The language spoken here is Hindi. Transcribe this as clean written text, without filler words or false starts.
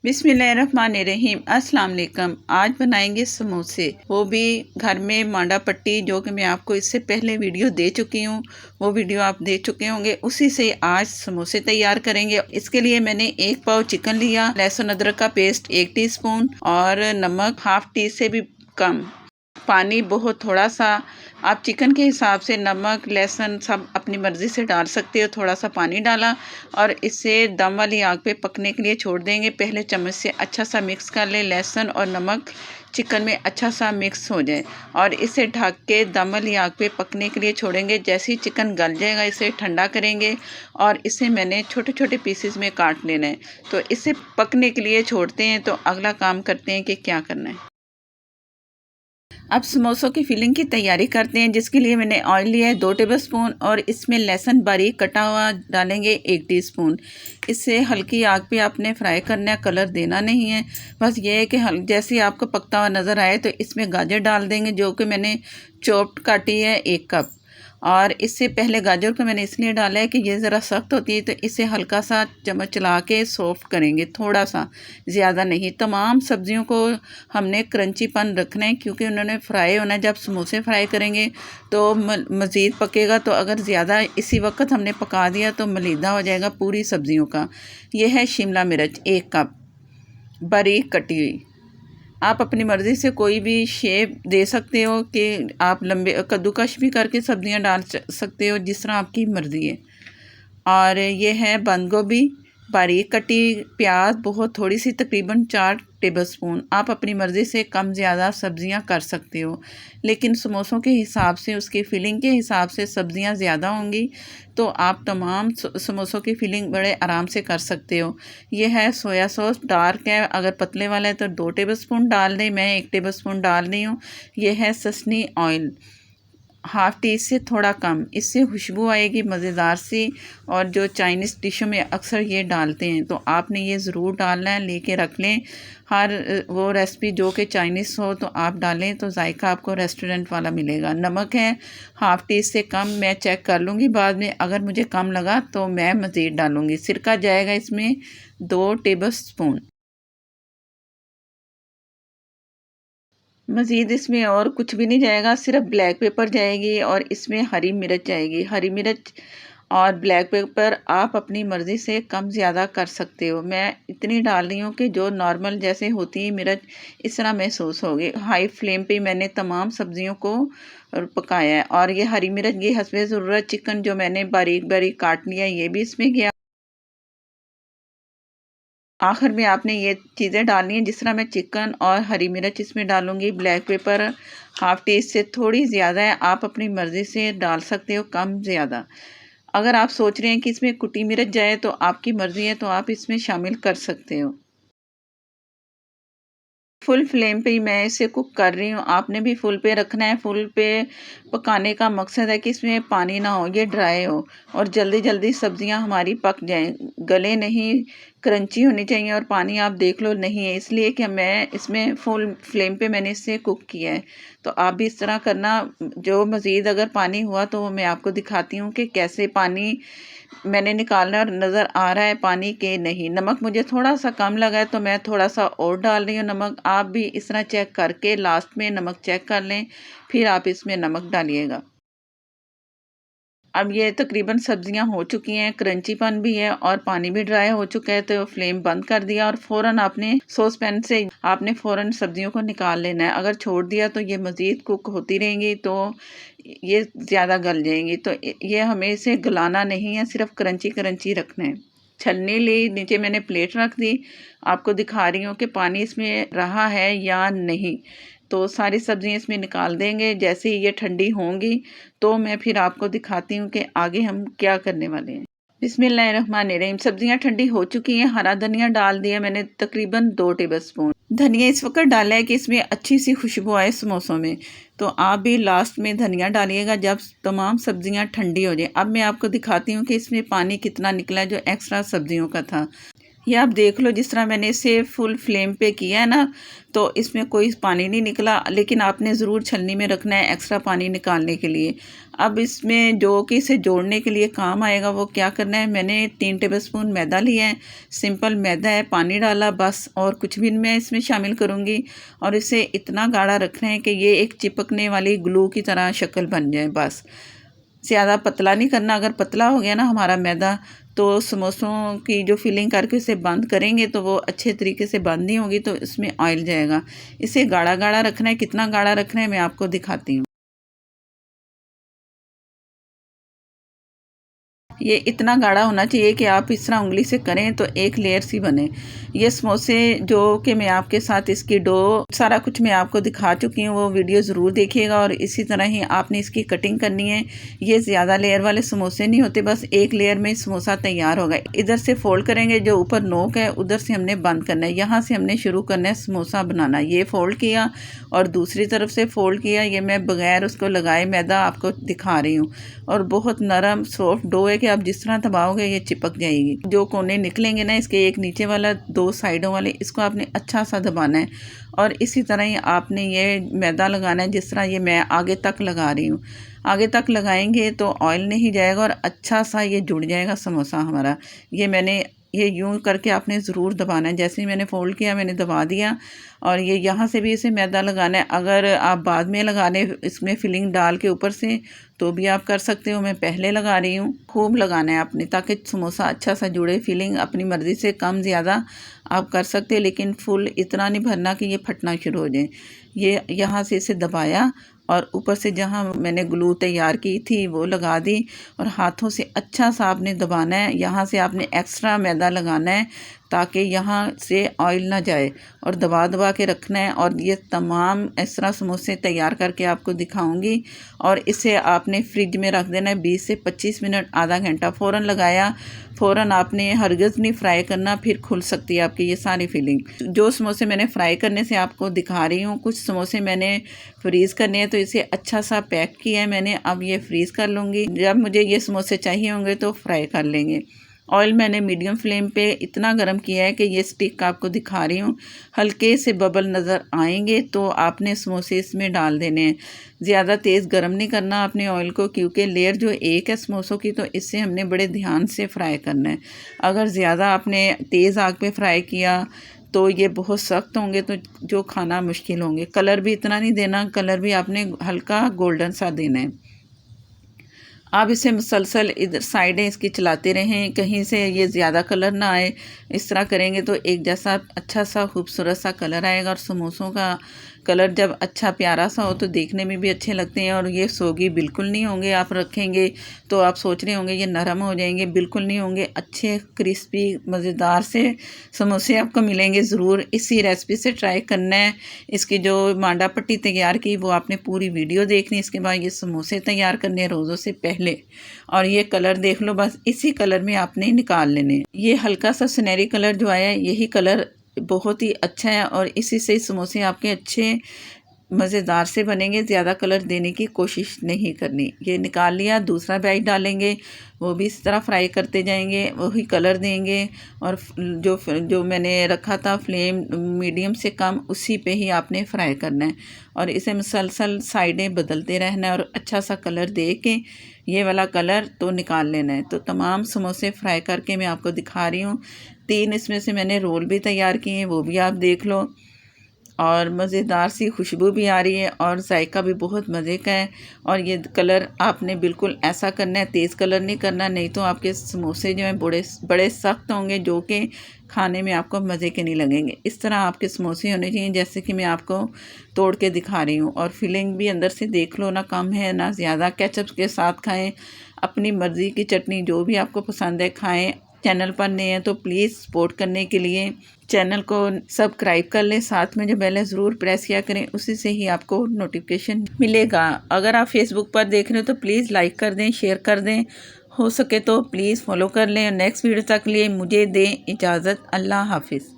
बिस्मिल्लाहिर्रहमानिर्रहीम। अस्सलाम वालेकुम। आज बनाएंगे समोसे, वो भी घर में मांडा पट्टी, जो कि मैं आपको इससे पहले वीडियो दे चुकी हूँ। वो वीडियो आप देख चुके होंगे। उसी से आज समोसे तैयार करेंगे। इसके लिए मैंने 1 पाव चिकन लिया, लहसुन अदरक का पेस्ट 1 टीस्पून और नमक हाफ टी से भी कम, पानी बहुत थोड़ा सा। आप चिकन के हिसाब से नमक लहसुन सब अपनी मर्ज़ी से डाल सकते हो। थोड़ा सा पानी डाला और इसे दम वाली आग पे पकने के लिए छोड़ देंगे। पहले चम्मच से अच्छा सा मिक्स कर लें, लहसुन और नमक चिकन में अच्छा सा मिक्स हो जाए और इसे ढक के दम वाली आग पे पकने के लिए छोड़ेंगे। जैसे ही चिकन गल जाएगा इसे ठंडा करेंगे और इसे मैंने छोटे छोटे पीसेस में काट लेना है। तो इसे पकने के लिए छोड़ते हैं। तो अगला काम करते हैं कि क्या करना है। अब समोसों की फिलिंग की तैयारी करते हैं, जिसके लिए मैंने ऑयल लिया है 2 टेबलस्पून और इसमें लहसुन बारीक कटा हुआ डालेंगे 1 टीस्पून। इसे हल्की आग पे आपने फ्राई करना है, कलर देना नहीं है। बस ये है कि जैसे ही आपको पकता हुआ नज़र आए तो इसमें गाजर डाल देंगे, जो कि मैंने चॉप्ड काटी है 1 कप। और इससे पहले गाजर को मैंने इसलिए डाला है कि ये ज़रा सख्त होती है, तो इसे हल्का सा चम्मच चला के सॉफ्ट करेंगे, थोड़ा सा, ज़्यादा नहीं। तमाम सब्जियों को हमने क्रंचीपन रखना है, क्योंकि उन्होंने फ्राई होना है। जब समोसे फ्राई करेंगे तो मज़ीद पकेगा। तो अगर ज़्यादा इसी वक्त हमने पका दिया तो मलीदा हो जाएगा पूरी सब्जियों का। यह है शिमला मिर्च 1 कप बारीक कटी हुई। आप अपनी मर्ज़ी से कोई भी शेप दे सकते हो कि आप लंबे कद्दूकश भी करके सब्जियां डाल सकते हो, जिस तरह आपकी मर्ज़ी है। और ये है बंद गोभी बारीक कटी, प्याज बहुत थोड़ी सी, तकरीबन 4 टेबलस्पून। आप अपनी मर्ज़ी से कम ज़्यादा सब्जियां कर सकते हो, लेकिन समोसों के हिसाब से, उसकी फिलिंग के हिसाब से सब्जियां ज़्यादा होंगी, तो आप तमाम समोसों की फिलिंग बड़े आराम से कर सकते हो। ये है सोया सॉस, डार्क है, अगर पतले वाला है तो 2 टेबलस्पून डाल दें, मैं 1 टेबलस्पून डाल रही हूँ। यह है ससनी ऑयल हाफ टी से थोड़ा कम, इससे खुशबू आएगी मज़ेदार सी। और जो चाइनीज़ डिशों में अक्सर ये डालते हैं, तो आपने ये ज़रूर डालना है, लेके रख लें। हर वो रेसिपी जो कि चाइनीज़ हो तो आप डालें, तो जायका आपको रेस्टोरेंट वाला मिलेगा। नमक है हाफ टी से कम, मैं चेक कर लूँगी बाद में, अगर मुझे कम लगा तो मैं मज़ीद डालूँगी। सिरका जाएगा इसमें 2 टेबलस्पून। मज़ीद इसमें और कुछ भी नहीं जाएगा, सिर्फ ब्लैक पेपर जाएगी और इसमें हरी मिर्च जाएगी। हरी मिर्च और ब्लैक पेपर आप अपनी मर्ज़ी से कम ज़्यादा कर सकते हो। मैं इतनी डाल रही हूँ कि जो नॉर्मल जैसे होती है मिर्च, इस तरह महसूस होगी। हाई फ्लेम पे मैंने तमाम सब्जियों को पकाया है। और ये हरी मिर्च, ये हस्बे ज़रूरत, चिकन जो मैंने बारीक बारीक काट लिया, ये भी इसमें गया। आखिर में आपने ये चीज़ें डालनी हैं, जिस तरह मैं चिकन और हरी मिर्च इसमें डालूँगी। ब्लैक पेपर हाफ टी से थोड़ी ज़्यादा है, आप अपनी मर्ज़ी से डाल सकते हो कम ज़्यादा। अगर आप सोच रहे हैं कि इसमें कुटी मिर्च जाए तो आपकी मर्ज़ी है, तो आप इसमें शामिल कर सकते हो। फुल फ्लेम पे ही मैं इसे कुक कर रही हूँ। आपने भी फुल पे रखना है। फुल पे पकाने का मकसद है कि इसमें पानी ना हो, ये ड्राई हो और जल्दी जल्दी सब्जियां हमारी पक जाएं, गले नहीं, क्रंची होनी चाहिए। और पानी आप देख लो नहीं है, इसलिए कि मैं इसमें फुल फ्लेम पे मैंने इसे कुक किया है। तो आप भी इस तरह करना। जो मज़ीद अगर पानी हुआ तो वो मैं आपको दिखाती हूँ कि कैसे पानी मैंने निकालना, और नज़र आ रहा है पानी के नहीं। नमक मुझे थोड़ा सा कम लगा है, तो मैं थोड़ा सा और डाल रही हूँ नमक। आप भी इस तरह चेक करके लास्ट में नमक चेक कर लें, फिर आप इसमें नमक डालिएगा। अब ये तकरीबन सब्जियां हो चुकी हैं, क्रंचीपन भी है और पानी भी ड्राई हो चुका है। तो फ्लेम बंद कर दिया और फ़ौरन आपने सॉस पैन से आपने फ़ौरन सब्जियों को निकाल लेना है। अगर छोड़ दिया तो ये मज़ीद कुक होती रहेंगी, तो ये ज़्यादा गल जाएंगी। तो ये हमें इसे गलाना नहीं है, सिर्फ क्रंची क्रंची रखना है। छलनी ली, नीचे मैंने प्लेट रख दी। आपको दिखा रही हूँ कि पानी इसमें रहा है या नहीं। तो सारी सब्जियां इसमें निकाल देंगे। जैसे ही ये ठंडी होंगी तो मैं फिर आपको दिखाती हूँ कि आगे हम क्या करने वाले हैं। बिस्मिल्लाहिर्रहमानिर्रहीम। सब्जियां ठंडी हो चुकी हैं। हरा धनिया डाल दिया मैंने तकरीबन 2 टेबलस्पून। धनिया इस वक्त डाला है कि इसमें अच्छी सी खुशबू आए समोसों में। तो आप भी लास्ट में धनिया डालिएगा जब तमाम सब्जियां ठंडी हो जाए। अब मैं आपको दिखाती हूँ कि इसमें पानी कितना निकला है, जो एक्स्ट्रा सब्जियों का था। ये आप देख लो, जिस तरह मैंने इसे फुल फ्लेम पे किया है ना, तो इसमें कोई पानी नहीं निकला, लेकिन आपने ज़रूर छलनी में रखना है एक्स्ट्रा पानी निकालने के लिए। अब इसमें जो कि इसे जोड़ने के लिए काम आएगा वो क्या करना है, मैंने 3 टेबलस्पून मैदा लिया है, सिंपल मैदा है, पानी डाला बस, और कुछ भी मैं इसमें शामिल करूँगी। और इसे इतना गाढ़ा रखना है कि ये एक चिपकने वाली ग्लू की तरह शक्ल बन जाए बस। ज़्यादा पतला नहीं करना, अगर पतला हो गया ना हमारा मैदा, तो समोसों की जो फिलिंग करके इसे बंद करेंगे तो वो अच्छे तरीके से बंद नहीं होगी, तो इसमें ऑयल जाएगा। इसे गाढ़ा गाढ़ा रखना है, कितना गाढ़ा रखना है मैं आपको दिखाती हूँ। ये इतना गाढ़ा होना चाहिए कि आप इस तरह उंगली से करें तो एक लेयर सी बने। ये समोसे जो कि मैं आपके साथ इसकी डो सारा कुछ मैं आपको दिखा चुकी हूँ, वो वीडियो ज़रूर देखिएगा। और इसी तरह ही आपने इसकी कटिंग करनी है। ये ज़्यादा लेयर वाले समोसे नहीं होते, बस एक लेयर में समोसा तैयार होगा। इधर से फोल्ड करेंगे, जो ऊपर नोक है उधर से हमने बंद करना है, यहाँ से हमने शुरू करना है समोसा बनाना। ये फोल्ड किया और दूसरी तरफ से फोल्ड किया। ये मैं बगैर उसको लगाए मैदा आपको दिखा रही हूँ। और बहुत नरम सॉफ्ट डो है कि आप जिस तरह दबाओगे ये चिपक जाएगी। जो कोने निकलेंगे ना इसके, एक नीचे वाला, 2 साइडों वाले, इसको आपने अच्छा सा दबाना है। और इसी तरह ही आपने ये मैदा लगाना है, जिस तरह ये मैं आगे तक लगा रही हूँ। आगे तक लगाएंगे तो ऑयल नहीं जाएगा और अच्छा सा ये जुड़ जाएगा समोसा हमारा। ये मैंने ये यूं करके आपने ज़रूर दबाना है। जैसे ही मैंने फ़ोल्ड किया मैंने दबा दिया। और ये यहाँ से भी इसे मैदा लगाना है। अगर आप बाद में लगा लें इसमें फिलिंग डाल के ऊपर से तो भी आप कर सकते हो, मैं पहले लगा रही हूँ। खूब लगाना है आपने ताकि समोसा अच्छा सा जुड़े। फिलिंग अपनी मर्ज़ी से कम ज़्यादा आप कर सकते हैं, लेकिन फुल इतना नहीं भरना कि ये फटना शुरू हो जाए। ये यहाँ से इसे दबाया और ऊपर से जहाँ मैंने ग्लू तैयार की थी वो लगा दी और हाथों से अच्छा सा आपने दबाना है। यहाँ से आपने एक्स्ट्रा मैदा लगाना है ताकि यहाँ से ऑयल ना जाए और दबा दबा के रखना है। और ये तमाम इस तरह समोसे तैयार करके आपको दिखाऊंगी। और इसे आपने फ्रिज में रख देना है 20 से 25 मिनट, आधा घंटा। फ़ौरन लगाया, फ़ौरन आपने हरगिज़ नहीं फ्राई करना, फिर खुल सकती है आपकी ये सारी फिलिंग। जो समोसे मैंने फ्राई करने से आपको दिखा रही हूँ, कुछ समोसे मैंने फ्रीज़ करने हैं तो इसे अच्छा सा पैक किया है मैंने। अब ये फ्रीज़ कर लूँगी, जब मुझे ये समोसे चाहिए होंगे तो फ्राई कर लेंगे। ऑयल मैंने मीडियम फ्लेम पे इतना गर्म किया है कि ये स्टिक आपको दिखा रही हूँ, हल्के से बबल नज़र आएंगे तो आपने समोसे इसमें डाल देने हैं। ज़्यादा तेज़ गर्म नहीं करना आपने ऑयल को, क्योंकि लेयर जो एक है समोसों की तो इससे हमने बड़े ध्यान से फ्राई करना है। अगर ज़्यादा आपने तेज़ आग पे फ्राई किया तो ये बहुत सख्त होंगे तो जो खाना मुश्किल होंगे। कलर भी इतना नहीं देना, कलर भी आपने हल्का गोल्डन सा देना है। आप इसे मुसलसल इधर साइडें इसकी चलाते रहें, कहीं से ये ज़्यादा कलर ना आए। इस तरह करेंगे तो एक जैसा अच्छा सा खूबसूरत सा कलर आएगा। और समोसों का कलर जब अच्छा प्यारा सा हो तो देखने में भी अच्छे लगते हैं। और ये सोगी बिल्कुल नहीं होंगे, आप रखेंगे तो आप सोच रहे होंगे ये नरम हो जाएंगे, बिल्कुल नहीं होंगे। अच्छे क्रिस्पी मज़ेदार से समोसे आपको मिलेंगे। ज़रूर इसी रेसिपी से ट्राई करना है। इसकी जो मांडा पट्टी तैयार की वो आपने पूरी वीडियो देखनी। इसके बाद ये समोसे तैयार करने हैं रोज़ों से पहले। और ये कलर देख लो, बस इसी कलर में आपने निकाल लेने। ये हल्का सा सुनहरी कलर जो आया है यही कलर बहुत ही अच्छा है और इसी से समोसे आपके अच्छे मज़ेदार से बनेंगे। ज़्यादा कलर देने की कोशिश नहीं करनी। ये निकाल लिया, दूसरा बैच डालेंगे, वो भी इस तरह फ्राई करते जाएंगे, वही कलर देंगे। और जो मैंने रखा था फ्लेम मीडियम से कम, उसी पे ही आपने फ्राई करना है। और इसे मुसलसल साइडें बदलते रहना है और अच्छा सा कलर दे के ये वाला कलर तो निकाल लेना है। तो तमाम समोसे फ्राई करके मैं आपको दिखा रही हूँ। 3 इसमें से मैंने रोल भी तैयार किए हैं, वो भी आप देख लो। और मज़ेदार सी खुशबू भी आ रही है और जायका भी बहुत मज़े का है। और ये कलर आपने बिल्कुल ऐसा करना है, तेज़ कलर नहीं करना, नहीं तो आपके समोसे जो हैं बड़े सख्त होंगे, जो कि खाने में आपको मज़े के नहीं लगेंगे। इस तरह आपके समोसे होने चाहिए जैसे कि मैं आपको तोड़ के दिखा रही हूँ। और फिलिंग भी अंदर से देख लो ना कम है ना ज़्यादा। केचप के साथ खाएँ, अपनी मर्ज़ी की चटनी जो भी आपको पसंद है खाएँ। चैनल पर नए हैं तो प्लीज़ सपोर्ट करने के लिए चैनल को सब्सक्राइब कर लें, साथ में जो बेल है ज़रूर प्रेस किया करें, उसी से ही आपको नोटिफिकेशन मिलेगा। अगर आप फेसबुक पर देख रहे हो तो प्लीज़ लाइक कर दें, शेयर कर दें, हो सके तो प्लीज़ फॉलो कर लें। नेक्स्ट वीडियो तक लिए मुझे दें इजाज़त। अल्लाह हाफिज़।